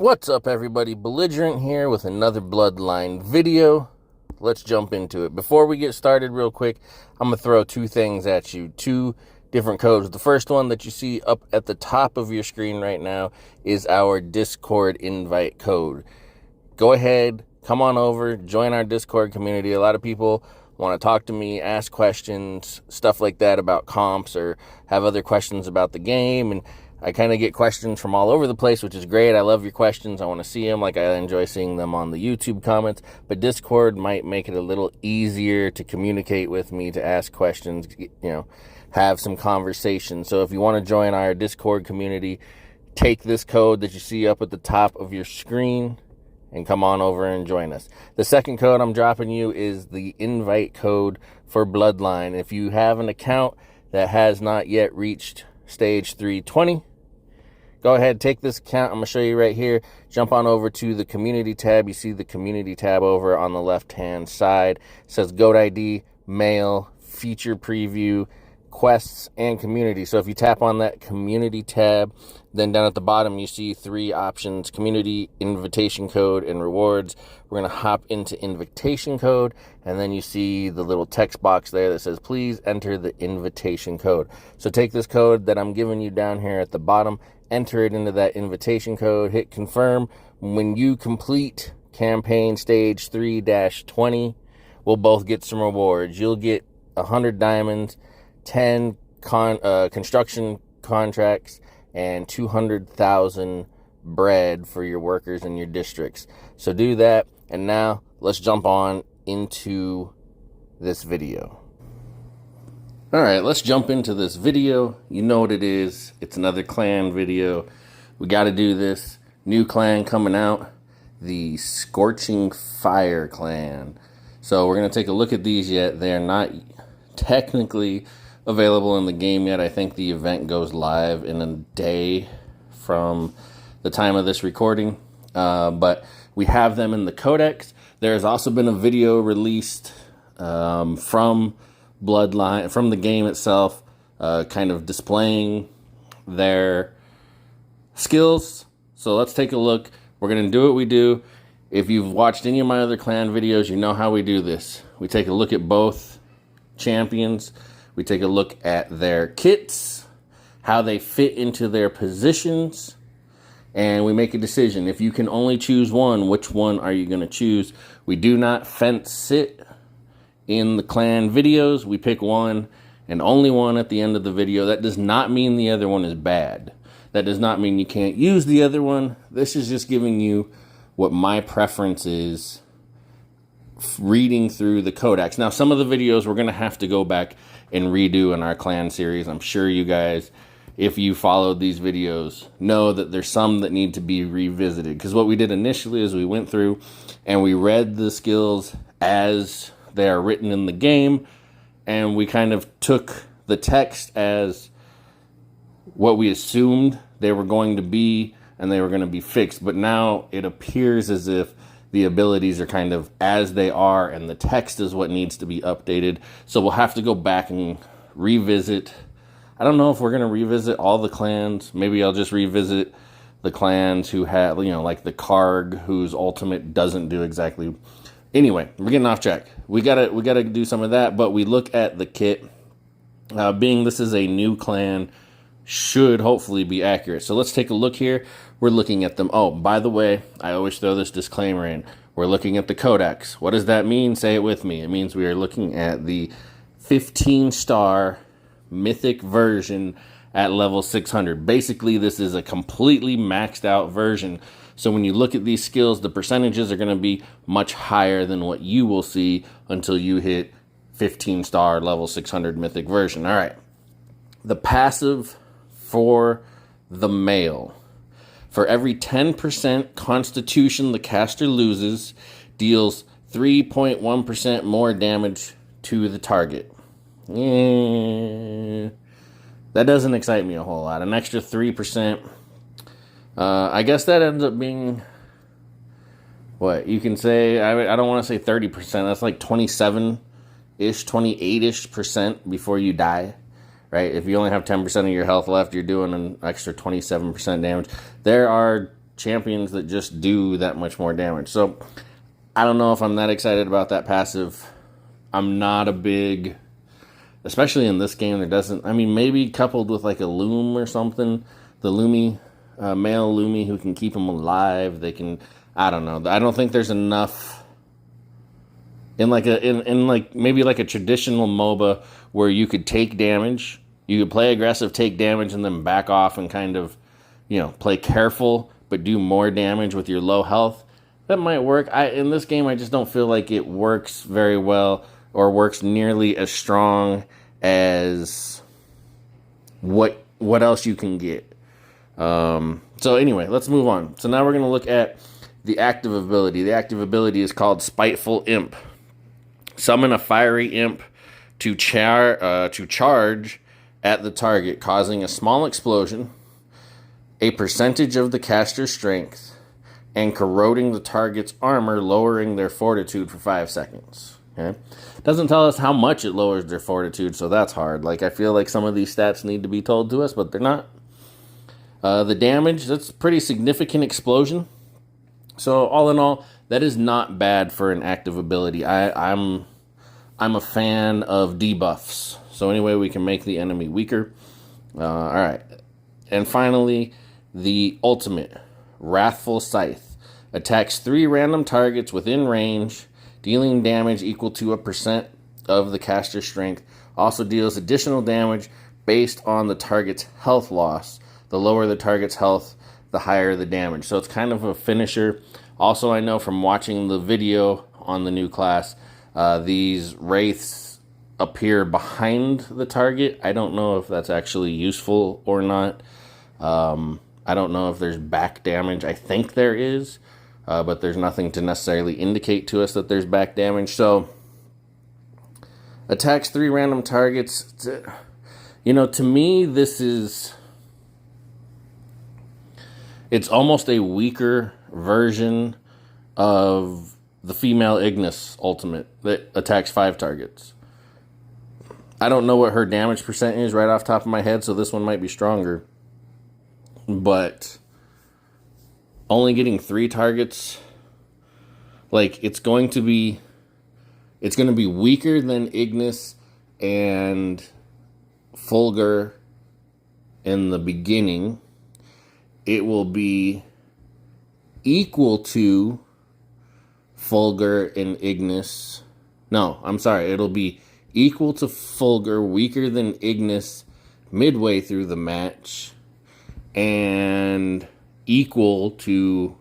What's up, everybody? Belligerent here with another Bloodline video. Let's jump into it. Before we get started real quick, I'm going to throw two things at you. Two different codes. The first one that you see up at the top of your screen right now is our Discord invite code. Go ahead, come on over, join our Discord community. A lot of people want to talk to me, ask questions, stuff like that about comps, or have other questions about the game. And I kind of get questions from all over the place, which is great. I love your questions. I want to see them like I enjoy seeing them on the YouTube comments. But Discord might make it a little easier to communicate with me, to ask questions, have some conversation. So if you want to join our Discord community, take this code that you see up at the top of your screen and come on over and join us. The second code I'm dropping you is the invite code for Bloodline. If you have an account that has not yet reached stage 320, go ahead, take this account. I'm going to show you right here. Jump on over to the community tab. You see the community tab over on the left-hand side. It says Goat ID, Mail, Feature Preview, Quests, and Community. So if you tap on that community tab, then down at the bottom you see three options: community, invitation code, and rewards. We're going to hop into invitation code, and then you see the little text box there that says please enter the invitation code. So take this code that I'm giving you down here at the bottom, enter it into that invitation code, hit confirm. When you complete campaign stage 3-20, we'll both get some rewards. You'll get 100 diamonds, 10 construction contracts, and 200,000 bread for your workers in your districts. So do that, and now let's jump on into this video. All right, let's jump into this video. You know what it is. It's another clan video. We got to do this. New clan coming out, the Scorching Fire Clan. So we're going to take a look at these yet. They're not technically available in the game yet. I think the event goes live in a day from the time of this recording. But we have them in the codex. There's also been a video released from Bloodline, from the game itself, kind of displaying their skills. So let's take a look. We're going to do what we do. If you've watched any of my other clan videos, you know how we do this. We take a look at both champions. We take a look at their kits, how they fit into their positions, and we make a decision. If you can only choose one, which one are you going to choose? We do not fence sit in the clan videos. We pick one and only one at the end of the video. That does not mean the other one is bad. That does not mean you can't use the other one. This is just giving you what my preference is, reading through the codex. Now, some of the videos we're going to have to go back and redo in our clan series. I'm sure you guys, if you followed these videos, know that there's some that need to be revisited. Because what we did initially is we went through and we read the skills as they are written in the game, and we kind of took the text as what we assumed they were going to be, and they were going to be fixed. But now it appears as if the abilities are kind of as they are, and the text is what needs to be updated. So we'll have to go back and revisit. I don't know if we're going to revisit all the clans. Maybe I'll just revisit the clans who have, like the Karg, whose ultimate doesn't do exactly. Anyway, we're getting off track. We gotta do some of that, but we look at the kit. Being this is a new clan, should hopefully be accurate. So let's take a look here. We're looking at them. Oh, by the way, I always throw this disclaimer in. We're looking at the codex. What does that mean? Say it with me. It means we are looking at the 15-star mythic version at level 600. Basically, this is a completely maxed out version. So when you look at these skills, the percentages are going to be much higher than what you will see until you hit 15-star level 600 mythic version. All right. The passive for the male. For every 10% constitution the caster loses, deals 3.1% more damage to the target. That doesn't excite me a whole lot. An extra 3%. I guess that ends up being, what, you can say, I don't want to say 30%. That's like 27-ish, 28-ish% before you die. right? If you only have 10% of your health left, you're doing an extra 27% damage. There are champions that just do that much more damage. So I don't know if I'm that excited about that passive. I'm not a big, especially in this game, there doesn't, I mean, maybe coupled with like a Loom or something, the Loomy, male Loomy who can keep them alive. They can, I don't know. I don't think there's enough in like maybe like a traditional MOBA where you could take damage, you could play aggressive, take damage, and then back off and kind of, you know, play careful but do more damage with your low health. That might work. In this game, I just don't feel like it works very well or works nearly as strong as what else you can get. So anyway, let's move on. So now we're going to look at the active ability. The active ability is called Spiteful Imp. Summon a fiery imp to charge at the target, causing a small explosion, a percentage of the caster's strength, and corroding the target's armor, lowering their fortitude for 5 seconds. Okay? Doesn't tell us how much it lowers their fortitude, so that's hard. Like, I feel like some of these stats need to be told to us, but they're not. The damage, that's a pretty significant explosion. So all in all, that is not bad for an active ability. I'm a fan of debuffs. So anyway, we can make the enemy weaker. All right. And finally, the ultimate, Wrathful Scythe. Attacks 3 random targets within range, dealing damage equal to a % of the caster's strength. Also deals additional damage based on the target's health loss. The lower the target's health, the higher the damage. So it's kind of a finisher. Also, I know from watching the video on the new class, these wraiths appear behind the target. I don't know if that's actually useful or not. I don't know if there's back damage. I think there is, but there's nothing to necessarily indicate to us that there's back damage. So, attacks 3 random targets. You know, to me, this is... It's almost a weaker version of the female Ignis ultimate that attacks 5 targets. I don't know what her damage percent is right off the top of my head, so this one might be stronger. But only getting 3 targets, like, it's going to be weaker than Ignis and Fulgur in the beginning. It will be equal to Fulgur and Ignis. No, I'm sorry. It'll be equal to Fulgur, weaker than Ignis midway through the match, and equal to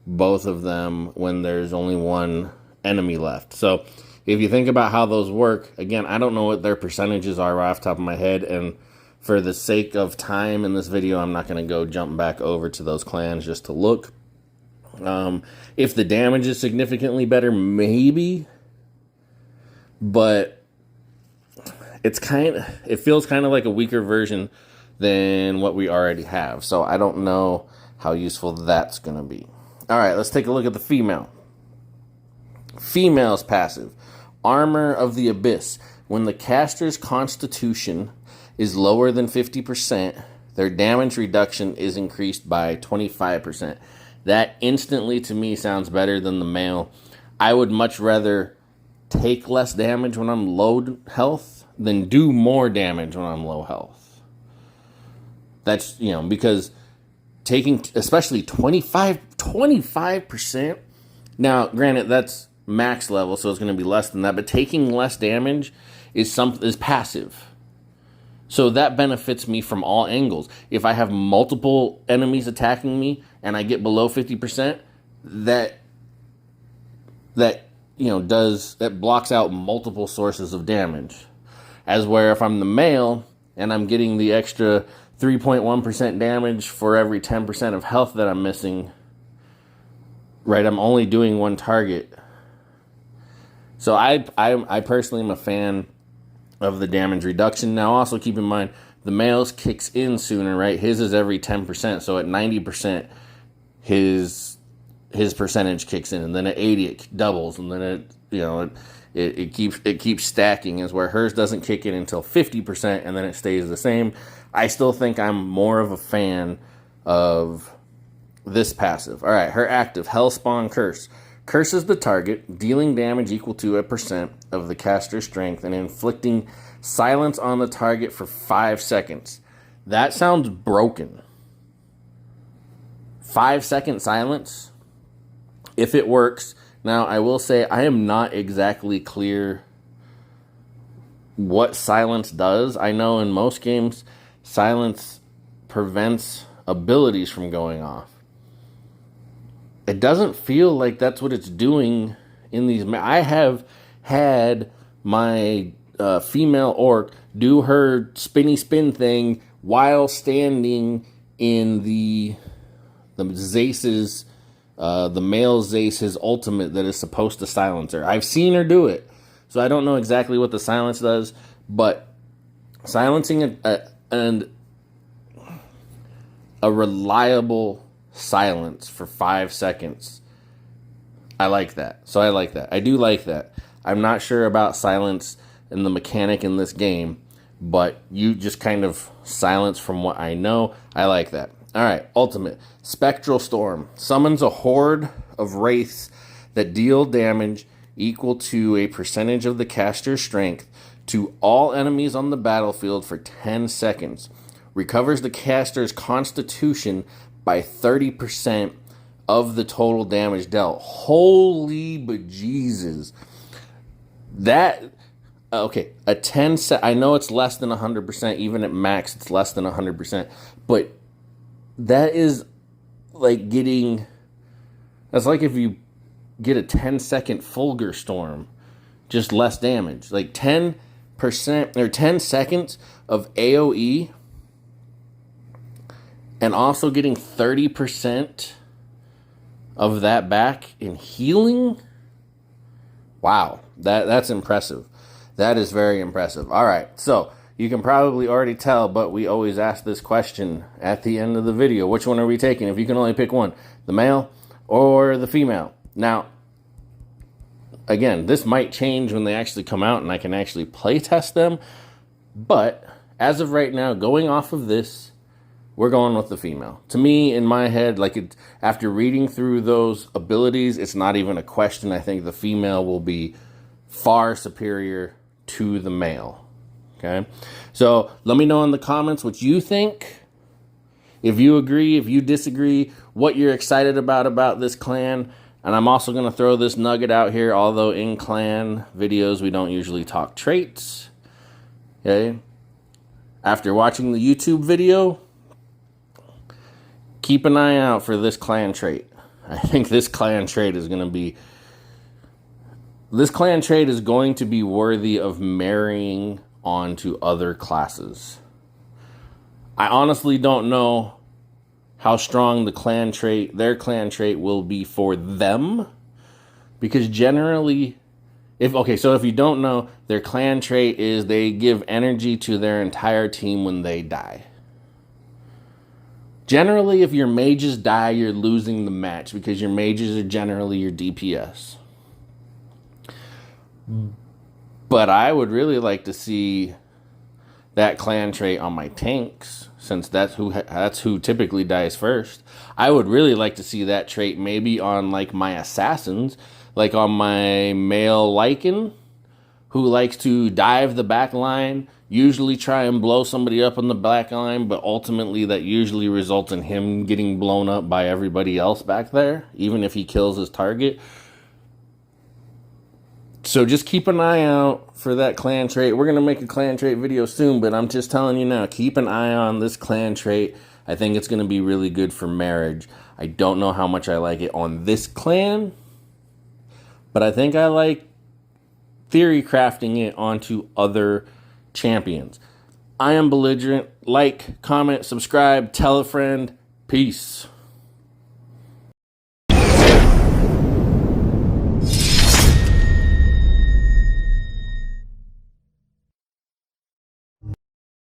both of them when there's only one enemy left. So if you think about how those work, again, I don't know what their percentages are right off the top of my head, and for the sake of time in this video, I'm not going to go jump back over to those clans just to look. If the damage is significantly better, maybe. But it feels kind of like a weaker version than what we already have. So I don't know how useful that's going to be. All right, let's take a look at the female. Female's passive. Armor of the Abyss. When the caster's constitution is lower than 50%, their damage reduction is increased by 25%. That instantly, to me, sounds better than the male. I would much rather take less damage when I'm low health than do more damage when I'm low health. That's, you know, because taking, especially 25%. Now, granted, that's max level, so it's going to be less than that, but taking less damage is passive. So that benefits me from all angles. If I have multiple enemies attacking me and I get below 50%, that blocks out multiple sources of damage. As where if I'm the male and I'm getting the extra 3.1% damage for every 10% of health that I'm missing, right, I'm only doing one target. So I personally am a fan of the damage reduction. Now also keep in mind, the male's kicks in sooner, right? His is every 10%, so at 90%, his percentage kicks in, and then at 80 it doubles, and then it keeps stacking, is where hers doesn't kick in until 50%, and then it stays the same. I still think I'm more of a fan of this passive. All right, her active, Hellspawn Curse. Curses the target, dealing damage equal to 1% of the caster's strength and inflicting silence on the target for 5 seconds. That sounds broken. 5-second silence, if it works. Now, I will say I am not exactly clear what silence does. I know in most games, silence prevents abilities from going off. It doesn't feel like that's what it's doing in these. I have had my female orc do her spinny spin thing while standing in the Zace's, the male Zace's ultimate that is supposed to silence her. I've seen her do it, so I don't know exactly what the silence does, but silencing a reliable silence for 5 seconds, I like that. So I like that. I do like that. I'm not sure about silence and the mechanic in this game, but you just kind of silence from what I know. I like that. All right, ultimate. Spectral Storm. Summons a horde of wraiths that deal damage equal to a percentage of the caster's strength to all enemies on the battlefield for 10 seconds. Recovers the caster's constitution by 30% of the total damage dealt. Holy bejesus. That, okay, a 10 I know it's less than 100%, even at max it's less than 100%, but that is like that's like if you get a 10-second Fulgur Storm, just less damage. Like 10% or 10 seconds of AoE and also getting 30% of that back in healing. Wow, that's impressive. That is very impressive. All right, so you can probably already tell, but we always ask this question at the end of the video. Which one are we taking? If you can only pick one, the male or the female. Now, again, this might change when they actually come out and I can actually play test them. But as of right now, going off of this, we're going with the female. To me, in my head, after reading through those abilities, it's not even a question. I think the female will be far superior to the male. Okay? So let me know in the comments what you think. If you agree, if you disagree, what you're excited about this clan. And I'm also going to throw this nugget out here, although in clan videos we don't usually talk traits. Okay? After watching the YouTube video, keep an eye out for this clan trait. I think this clan trait is going to be worthy of marrying onto other classes. I honestly don't know how strong their clan trait will be for them, because generally, if you don't know, their clan trait is they give energy to their entire team when they die. Generally, if your mages die, you're losing the match because your mages are generally your DPS. But I would really like to see that clan trait on my tanks, since that's who typically dies first. I would really like to see that trait maybe on like my assassins, like on my male Lycan, who likes to dive the back line, usually try and blow somebody up on the back line, but ultimately that usually results in him getting blown up by everybody else back there, even if he kills his target. So just keep an eye out for that clan trait. We're going to make a clan trait video soon, but I'm just telling you now, keep an eye on this clan trait. I think it's going to be really good for marriage. I don't know how much I like it on this clan, but I think I like theory crafting it onto other champions. I am Belligerent. Like, comment, subscribe, tell a friend. Peace.